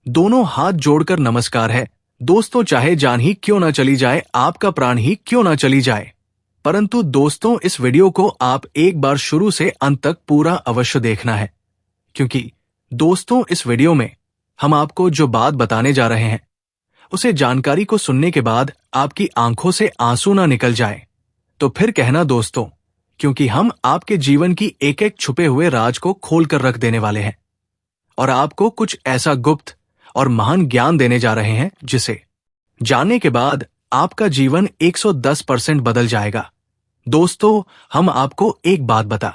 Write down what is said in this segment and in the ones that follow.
दोनों हाथ जोड़कर नमस्कार है। दोस्तों, चाहे जान ही क्यों ना चली जाए, आपका प्राण ही क्यों ना चली जाए, परंतु दोस्तों इस वीडियो को आप एक बार शुरू से अंत तक पूरा अवश्य देखना है, क्योंकि दोस्तों इस वीडियो में हम आपको जो बात बताने जा रहे हैं उसे जानकारी को सुनने के बाद आपकी आंखों से आंसू ना निकल जाए तो फिर कहना दोस्तों, क्योंकि हम आपके जीवन की एक एक छुपे हुए राज को खोल कर रख देने वाले हैं और आपको कुछ ऐसा गुप्त और महान ज्ञान देने जा रहे हैं जिसे जानने के बाद आपका जीवन 110% बदल जाएगा। दोस्तों, हम आपको एक बात बता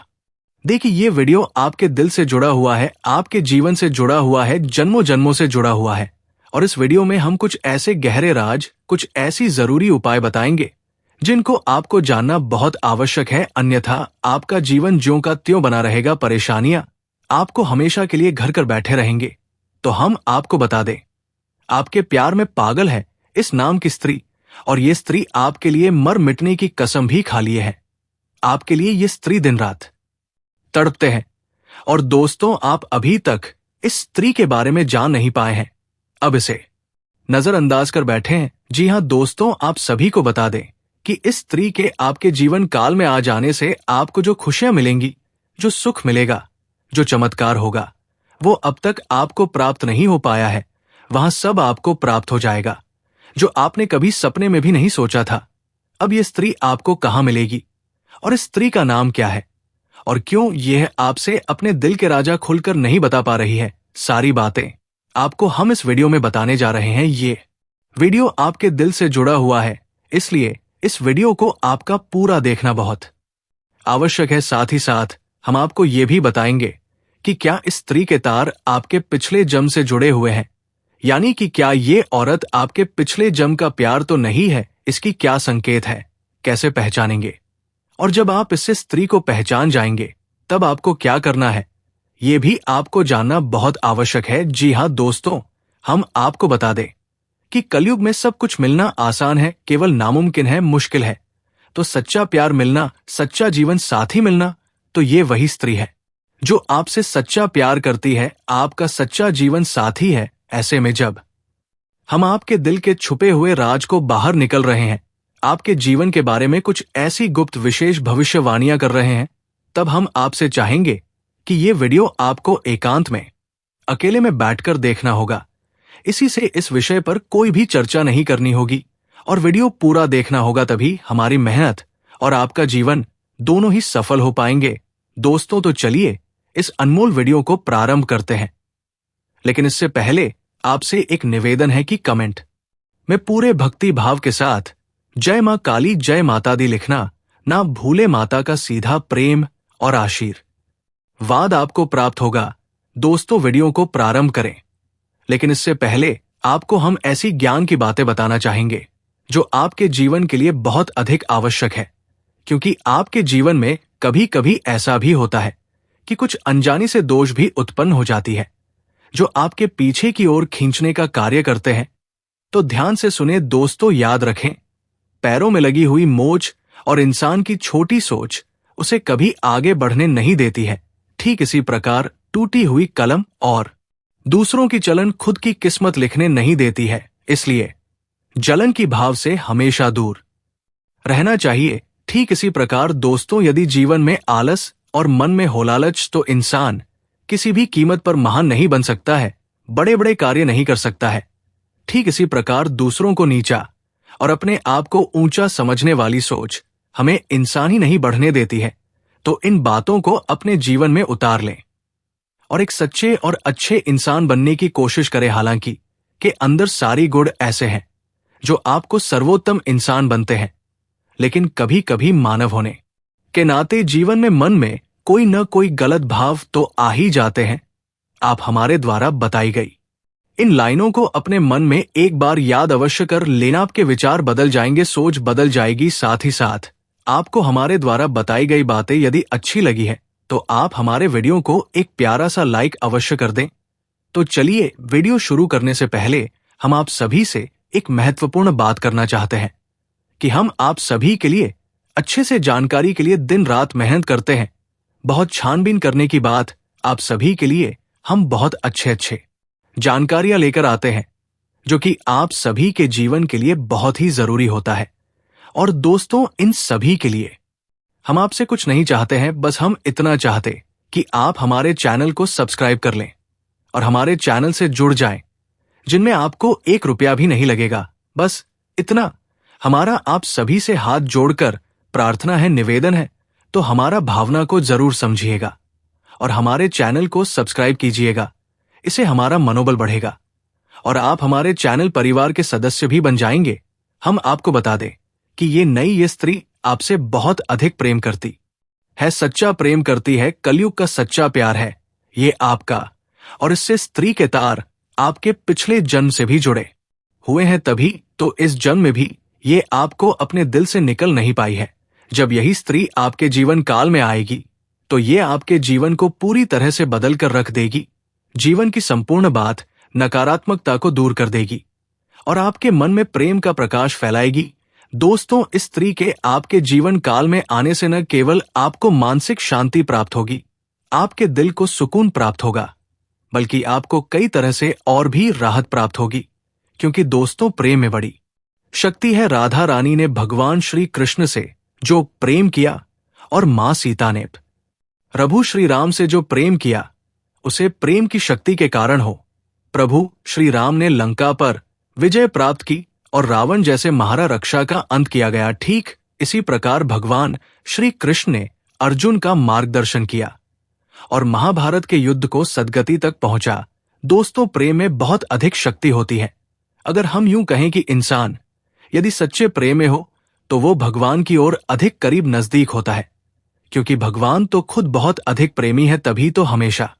देखिए, ये वीडियो आपके दिल से जुड़ा हुआ है, आपके जीवन से जुड़ा हुआ है, जन्मों जन्मों से जुड़ा हुआ है। और इस वीडियो में हम कुछ ऐसे गहरे राज, कुछ ऐसी जरूरी उपाय बताएंगे जिनको आपको जानना बहुत आवश्यक है, अन्यथा आपका जीवन ज्यों का त्यों बना रहेगा। परेशानियां आपको हमेशा के लिए घर कर बैठे रहेंगे। तो हम आपको बता दें, आपके प्यार में पागल है इस नाम की स्त्री, और ये स्त्री आपके लिए मर मिटने की कसम भी खा लिए है। आपके लिए ये स्त्री दिन रात तड़पते हैं। और दोस्तों, आप अभी तक इस स्त्री के बारे में जान नहीं पाए हैं, अब इसे नजरअंदाज कर बैठे हैं। जी हां दोस्तों, आप सभी को बता दें कि इस स्त्री के आपके जीवन काल में आ जाने से आपको जो खुशियां मिलेंगी, जो सुख मिलेगा, जो चमत्कार होगा, वो अब तक आपको प्राप्त नहीं हो पाया है, वहां सब आपको प्राप्त हो जाएगा जो आपने कभी सपने में भी नहीं सोचा था। अब ये स्त्री आपको कहां मिलेगी और इस स्त्री का नाम क्या है और क्यों यह आपसे अपने दिल के राजा खुलकर नहीं बता पा रही है, सारी बातें आपको हम इस वीडियो में बताने जा रहे हैं। ये वीडियो आपके दिल से जुड़ा हुआ है, इसलिए इस वीडियो को आपका पूरा देखना बहुत आवश्यक है। साथ ही साथ हम आपको ये भी बताएंगे कि क्या इस स्त्री के तार आपके पिछले जन्म से जुड़े हुए हैं, यानी कि क्या ये औरत आपके पिछले जन्म का प्यार तो नहीं है, इसकी क्या संकेत है, कैसे पहचानेंगे, और जब आप इससे स्त्री को पहचान जाएंगे तब आपको क्या करना है, ये भी आपको जानना बहुत आवश्यक है। जी हां दोस्तों, हम आपको बता दें कि कलयुग में सब कुछ मिलना आसान है, केवल नामुमकिन है, मुश्किल है। तो सच्चा प्यार मिलना, सच्चा जीवन साथी मिलना, तो ये वही स्त्री है जो आपसे सच्चा प्यार करती है, आपका सच्चा जीवन साथी है। ऐसे में जब हम आपके दिल के छुपे हुए राज को बाहर निकल रहे हैं, आपके जीवन के बारे में कुछ ऐसी गुप्त विशेष भविष्यवाणियां कर रहे हैं, तब हम आपसे चाहेंगे कि ये वीडियो आपको एकांत में अकेले में बैठकर देखना होगा। इसी से इस विषय पर कोई भी चर्चा नहीं करनी होगी और वीडियो पूरा देखना होगा, तभी हमारी मेहनत और आपका जीवन दोनों ही सफल हो पाएंगे। दोस्तों, तो चलिए इस अनमोल वीडियो को प्रारंभ करते हैं। लेकिन इससे पहले आपसे एक निवेदन है कि कमेंट में पूरे भक्ति भाव के साथ जय मां काली, जय माता दी लिखना ना भूले, माता का सीधा प्रेम और आशीर्वाद आपको प्राप्त होगा। दोस्तों, वीडियो को प्रारंभ करें, लेकिन इससे पहले आपको हम ऐसी ज्ञान की बातें बताना चाहेंगे जो आपके जीवन के लिए बहुत अधिक आवश्यक है, क्योंकि आपके जीवन में कभी कभी ऐसा भी होता है कि कुछ अनजाने से दोष भी उत्पन्न हो जाती है जो आपके पीछे की ओर खींचने का कार्य करते हैं। तो ध्यान से सुने दोस्तों, याद रखें, पैरों में लगी हुई मोच और इंसान की छोटी सोच उसे कभी आगे बढ़ने नहीं देती है। ठीक इसी प्रकार टूटी हुई कलम और दूसरों की चलन खुद की किस्मत लिखने नहीं देती है। इसलिए जलन की भाव से हमेशा दूर रहना चाहिए। ठीक इसी प्रकार दोस्तों, यदि जीवन में आलस और मन में हो लालच, तो इंसान किसी भी कीमत पर महान नहीं बन सकता है, बड़े बड़े कार्य नहीं कर सकता है। ठीक इसी प्रकार दूसरों को नीचा और अपने आप को ऊंचा समझने वाली सोच हमें इंसान ही नहीं बढ़ने देती है। तो इन बातों को अपने जीवन में उतार लें और एक सच्चे और अच्छे इंसान बनने की कोशिश करें। हालांकि के अंदर सारी गुण ऐसे हैं जो आपको सर्वोत्तम इंसान बनते हैं, लेकिन कभी कभी मानव होने के नाते जीवन में मन में कोई न कोई गलत भाव तो आ ही जाते हैं। आप हमारे द्वारा बताई गई इन लाइनों को अपने मन में एक बार याद अवश्य कर लेना, आपके विचार बदल जाएंगे, सोच बदल जाएगी। साथ ही साथ आपको हमारे द्वारा बताई गई बातें यदि अच्छी लगी है तो आप हमारे वीडियो को एक प्यारा सा लाइक अवश्य कर दें। तो चलिए, वीडियो शुरू करने से पहले हम आप सभी से एक महत्वपूर्ण बात करना चाहते हैं कि हम आप सभी के लिए अच्छे से जानकारी के लिए दिन रात मेहनत करते हैं। बहुत छानबीन करने की बात आप सभी के लिए हम बहुत अच्छे जानकारियां लेकर आते हैं जो कि आप सभी के जीवन के लिए बहुत ही जरूरी होता है। और दोस्तों, इन सभी के लिए हम आपसे कुछ नहीं चाहते हैं, बस हम इतना चाहते कि आप हमारे चैनल को सब्सक्राइब कर लें और हमारे चैनल से जुड़ जाएं, जिनमें आपको 1 रुपया भी नहीं लगेगा। बस इतना हमारा आप सभी से हाथ जोड़कर प्रार्थना है, निवेदन है, तो हमारा भावना को जरूर समझिएगा और हमारे चैनल को सब्सक्राइब कीजिएगा। इससे हमारा मनोबल बढ़ेगा और आप हमारे चैनल परिवार के सदस्य भी बन जाएंगे। हम आपको बता दें कि ये स्त्री आपसे बहुत अधिक प्रेम करती है, सच्चा प्रेम करती है, कलयुग का सच्चा प्यार है ये आपका। और इससे स्त्री के तार आपके पिछले जन्म से भी जुड़े हुए हैं, तभी तो इस जन्म में भी ये आपको अपने दिल से निकल नहीं पाई है। जब यही स्त्री आपके जीवन काल में आएगी तो ये आपके जीवन को पूरी तरह से बदल कर रख देगी। जीवन की संपूर्ण बात नकारात्मकता को दूर कर देगी और आपके मन में प्रेम का प्रकाश फैलाएगी। दोस्तों, इस स्त्री के आपके जीवन काल में आने से न केवल आपको मानसिक शांति प्राप्त होगी, आपके दिल को सुकून प्राप्त होगा, बल्कि आपको कई तरह से और भी राहत प्राप्त होगी। क्योंकि दोस्तों, प्रेम में बड़ी शक्ति है। राधा रानी ने भगवान श्री कृष्ण से जो प्रेम किया और मां सीता ने प्रभु श्री राम से जो प्रेम किया, उसे प्रेम की शक्ति के कारण हो प्रभु श्री राम ने लंका पर विजय प्राप्त की और रावण जैसे महारा रक्षा का अंत किया गया। ठीक इसी प्रकार भगवान श्री कृष्ण ने अर्जुन का मार्गदर्शन किया और महाभारत के युद्ध को सद्गति तक पहुंचा। दोस्तों, प्रेम में बहुत अधिक शक्ति होती है। अगर हम यूं कहें कि इंसान यदि सच्चे प्रेम में हो तो वो भगवान की ओर अधिक करीब नजदीक होता है, क्योंकि भगवान तो खुद बहुत अधिक प्रेमी है, तभी तो हमेशा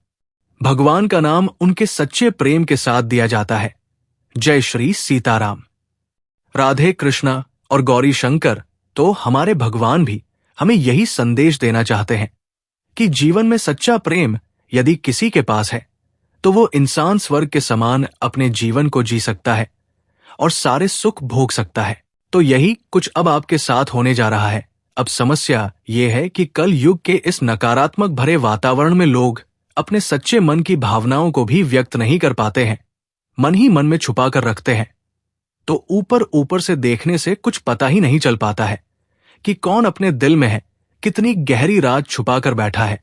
भगवान का नाम उनके सच्चे प्रेम के साथ दिया जाता है। जय श्री सीताराम। राधे कृष्णा और गौरी शंकर तो हमारे भगवान भी हमें यही संदेश देना चाहते हैं कि जीवन में सच्चा प्रेम यदि किसी के पास है तो वो इंसान स्वर्ग के समान अपने जीवन को जी सकता है और सारे सुख भोग सकता है। तो यही कुछ अब आपके साथ होने जा रहा है। अब समस्या ये है कि कल युग के इस नकारात्मक भरे वातावरण में लोग अपने सच्चे मन की भावनाओं को भी व्यक्त नहीं कर पाते हैं, मन ही मन में छुपा कर रखते हैं। तो ऊपर ऊपर से देखने से कुछ पता ही नहीं चल पाता है कि कौन अपने दिल में है, कितनी गहरी राज छुपा कर बैठा है।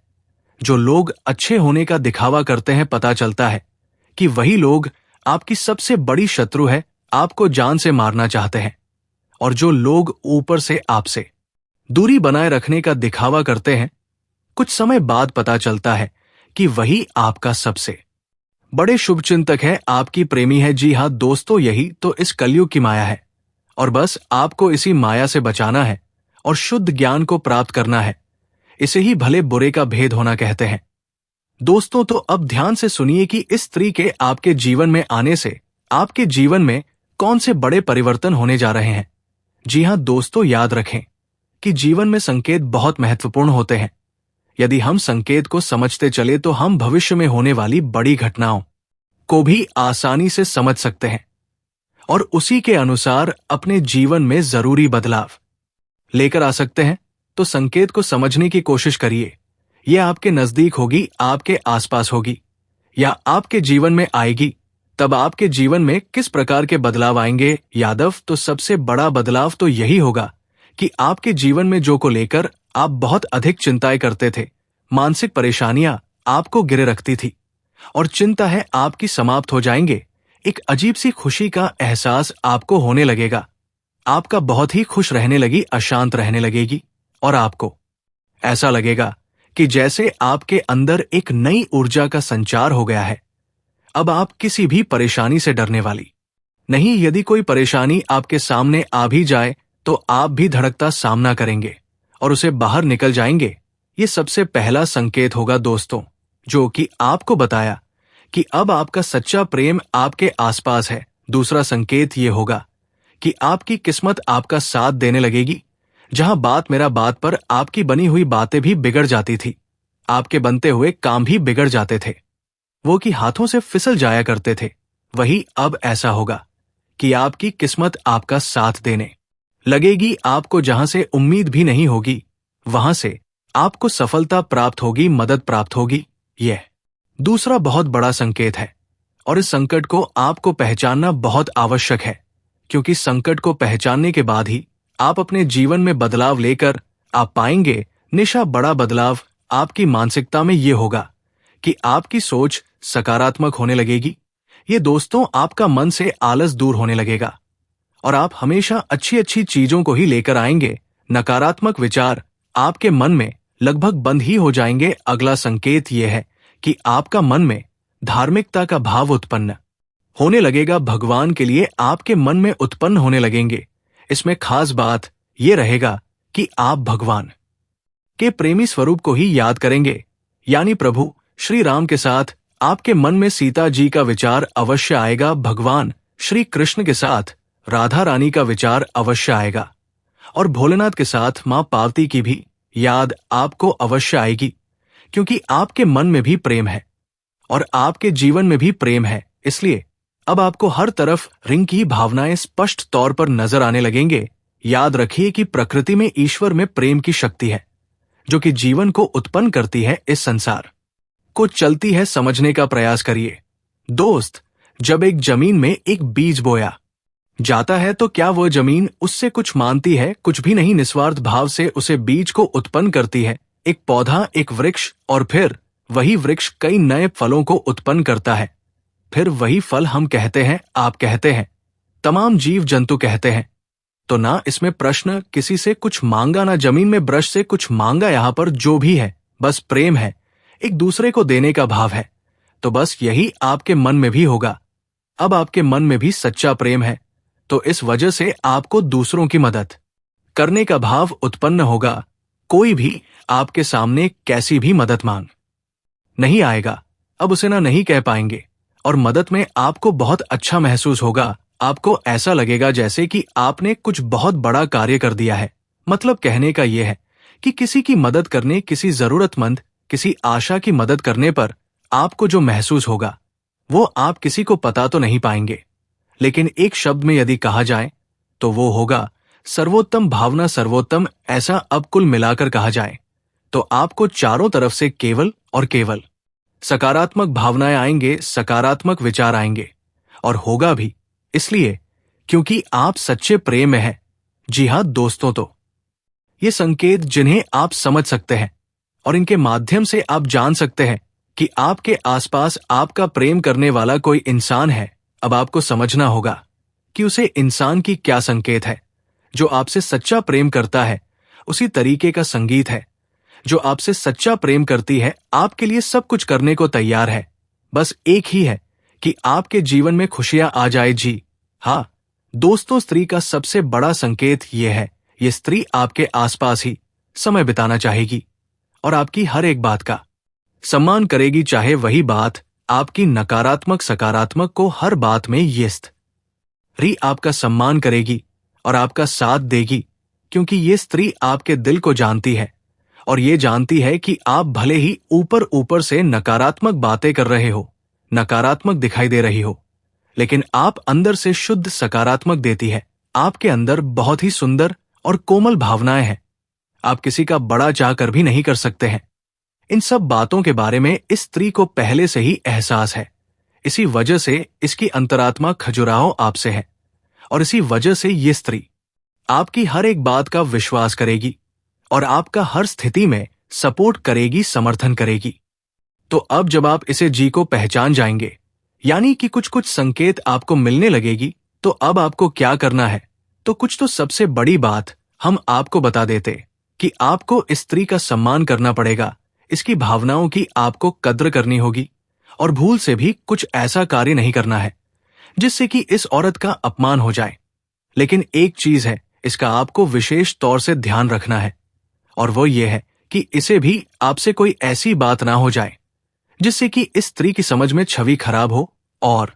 जो लोग अच्छे होने का दिखावा करते हैं, पता चलता है कि वही लोग आपकी सबसे बड़ी शत्रु है, आपको जान से मारना चाहते हैं। और जो लोग ऊपर से आपसे दूरी बनाए रखने का दिखावा करते हैं, कुछ समय बाद पता चलता है कि वही आपका सबसे बड़े शुभचिंतक है, आपकी प्रेमी है। जी हां दोस्तों, यही तो इस कलयुग की माया है और बस आपको इसी माया से बचाना है और शुद्ध ज्ञान को प्राप्त करना है। इसे ही भले बुरे का भेद होना कहते हैं। दोस्तों, तो अब ध्यान से सुनिए कि इस स्त्री के आपके जीवन में आने से आपके जीवन में कौन से बड़े परिवर्तन होने जा रहे हैं। जी हां दोस्तों, याद रखें कि जीवन में संकेत बहुत महत्वपूर्ण होते हैं। यदि हम संकेत को समझते चले तो हम भविष्य में होने वाली बड़ी घटनाओं को भी आसानी से समझ सकते हैं और उसी के अनुसार अपने जीवन में जरूरी बदलाव लेकर आ सकते हैं। तो संकेत को समझने की कोशिश करिए। यह आपके नजदीक होगी, आपके आसपास होगी या आपके जीवन में आएगी। तब आपके जीवन में किस प्रकार के बदलाव आएंगे यादव? तो सबसे बड़ा बदलाव तो यही होगा कि आपके जीवन में जो को लेकर आप बहुत अधिक चिंताएं करते थे, मानसिक परेशानियां आपको गिरे रखती थी और चिंता है आपकी समाप्त हो जाएंगे। एक अजीब सी खुशी का एहसास आपको होने लगेगा। आपका बहुत ही खुश रहने लगी, अशांत रहने लगेगी और आपको ऐसा लगेगा कि जैसे आपके अंदर एक नई ऊर्जा का संचार हो गया है। अब आप किसी भी परेशानी से डरने वाली नहीं। यदि कोई परेशानी आपके सामने आ भी जाए तो आप भी धड़कता सामना करेंगे और उसे बाहर निकल जाएंगे। ये सबसे पहला संकेत होगा दोस्तों, जो कि आपको बताया कि अब आपका सच्चा प्रेम आपके आसपास है। दूसरा संकेत ये होगा कि आपकी किस्मत आपका साथ देने लगेगी। जहां बात मेरा बात पर आपकी बनी हुई बातें भी बिगड़ जाती थी, आपके बनते हुए काम भी बिगड़ जाते थे, वो कि हाथों से फिसल जाया करते थे, वही अब ऐसा होगा कि आपकी किस्मत आपका साथ देने लगेगी। आपको जहां से उम्मीद भी नहीं होगी, वहां से आपको सफलता प्राप्त होगी, मदद प्राप्त होगी। यह दूसरा बहुत बड़ा संकेत है और इस संकट को आपको पहचानना बहुत आवश्यक है, क्योंकि संकट को पहचानने के बाद ही आप अपने जीवन में बदलाव लेकर आप पाएंगे। निशा बड़ा बदलाव आपकी मानसिकता में ये होगा कि आपकी सोच सकारात्मक होने लगेगी। ये दोस्तों आपका मन से आलस दूर होने लगेगा और आप हमेशा अच्छी अच्छी चीजों को ही लेकर आएंगे। नकारात्मक विचार आपके मन में लगभग बंद ही हो जाएंगे। अगला संकेत यह है कि आपका मन में धार्मिकता का भाव उत्पन्न होने लगेगा। भगवान के लिए आपके मन में उत्पन्न होने लगेंगे। इसमें खास बात यह रहेगा कि आप भगवान के प्रेमी स्वरूप को ही याद करेंगे, यानी प्रभु श्री राम के साथ आपके मन में सीता जी का विचार अवश्य आएगा। भगवान श्री कृष्ण के साथ राधा रानी का विचार अवश्य आएगा और भोलेनाथ के साथ मां पार्वती की भी याद आपको अवश्य आएगी, क्योंकि आपके मन में भी प्रेम है और आपके जीवन में भी प्रेम है। इसलिए अब आपको हर तरफ रिंग की भावनाएं स्पष्ट तौर पर नजर आने लगेंगे। याद रखिए कि प्रकृति में ईश्वर में प्रेम की शक्ति है, जो कि जीवन को उत्पन्न करती है, इस संसार को चलती है। समझने का प्रयास करिए दोस्त। जब एक जमीन में एक बीज बोया जाता है तो क्या वह जमीन उससे कुछ मानती है? कुछ भी नहीं। निस्वार्थ भाव से उसे बीज को उत्पन्न करती है, एक पौधा, एक वृक्ष, और फिर वही वृक्ष कई नए फलों को उत्पन्न करता है। फिर वही फल हम कहते हैं, आप कहते हैं, तमाम जीव जंतु कहते हैं। तो ना इसमें प्रश्न किसी से कुछ मांगा, ना जमीन में ब्रश से कुछ मांगा। यहां पर जो भी है बस प्रेम है, एक दूसरे को देने का भाव है। तो बस यही आपके मन में भी होगा। अब आपके मन में भी सच्चा प्रेम है, तो इस वजह से आपको दूसरों की मदद करने का भाव उत्पन्न होगा। कोई भी आपके सामने कैसी भी मदद मांग नहीं आएगा, अब उसे ना नहीं कह पाएंगे, और मदद में आपको बहुत अच्छा महसूस होगा। आपको ऐसा लगेगा जैसे कि आपने कुछ बहुत बड़ा कार्य कर दिया है। मतलब कहने का यह है कि किसी की मदद करने, किसी जरूरतमंद, किसी आशा की मदद करने पर आपको जो महसूस होगा वो आप किसी को पता तो नहीं पाएंगे, लेकिन एक शब्द में यदि कहा जाए तो वो होगा सर्वोत्तम भावना। सर्वोत्तम ऐसा अब कुल मिलाकर कहा जाए तो आपको चारों तरफ से केवल और केवल सकारात्मक भावनाएं आएंगे, सकारात्मक विचार आएंगे, और होगा भी इसलिए क्योंकि आप सच्चे प्रेम में हैं। जी हां दोस्तों, तो ये संकेत जिन्हें आप समझ सकते हैं और इनके माध्यम से आप जान सकते हैं कि आपके आसपास आपका प्रेम करने वाला कोई इंसान है। अब आपको समझना होगा कि उसे इंसान की क्या संकेत है। जो आपसे सच्चा प्रेम करता है उसी तरीके का संगीत है। जो आपसे सच्चा प्रेम करती है आपके लिए सब कुछ करने को तैयार है। बस एक ही है कि आपके जीवन में खुशियां आ जाए। जी हाँ दोस्तों, स्त्री का सबसे बड़ा संकेत यह है, ये स्त्री आपके आसपास ही समय बिताना चाहेगी और आपकी हर एक बात का सम्मान करेगी, चाहे वही बात आपकी नकारात्मक सकारात्मक को। हर बात में ये स्त्री आपका सम्मान करेगी और आपका साथ देगी, क्योंकि ये स्त्री आपके दिल को जानती है और ये जानती है कि आप भले ही ऊपर ऊपर से नकारात्मक बातें कर रहे हो, नकारात्मक दिखाई दे रही हो, लेकिन आप अंदर से शुद्ध सकारात्मक देती है। आपके अंदर बहुत ही सुंदर और कोमल भावनाएं हैं। आप किसी का बड़ा चाहकर भी नहीं कर सकते हैं। इन सब बातों के बारे में इस स्त्री को पहले से ही एहसास है। इसी वजह से इसकी अंतरात्मा खजुराहो आपसे है और इसी वजह से ये स्त्री आपकी हर एक बात का विश्वास करेगी और आपका हर स्थिति में सपोर्ट करेगी, समर्थन करेगी। तो अब जब आप इसे जी को पहचान जाएंगे, यानी कि कुछ कुछ संकेत आपको मिलने लगेगी, तो अब आपको क्या करना है? तो कुछ तो सबसे बड़ी बात हम आपको बता देते कि आपको इस स्त्री का सम्मान करना पड़ेगा, इसकी भावनाओं की आपको कद्र करनी होगी और भूल से भी कुछ ऐसा कार्य नहीं करना है जिससे कि इस औरत का अपमान हो जाए। लेकिन एक चीज है, इसका आपको विशेष तौर से ध्यान रखना है, और वो ये है कि इसे भी आपसे कोई ऐसी बात ना हो जाए जिससे कि इस स्त्री की समझ में छवि खराब हो और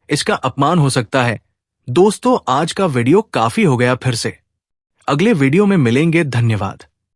इसका अपमान हो सकता है। दोस्तों, आज का वीडियो काफी हो गया। फिर से अगले वीडियो में मिलेंगे। धन्यवाद।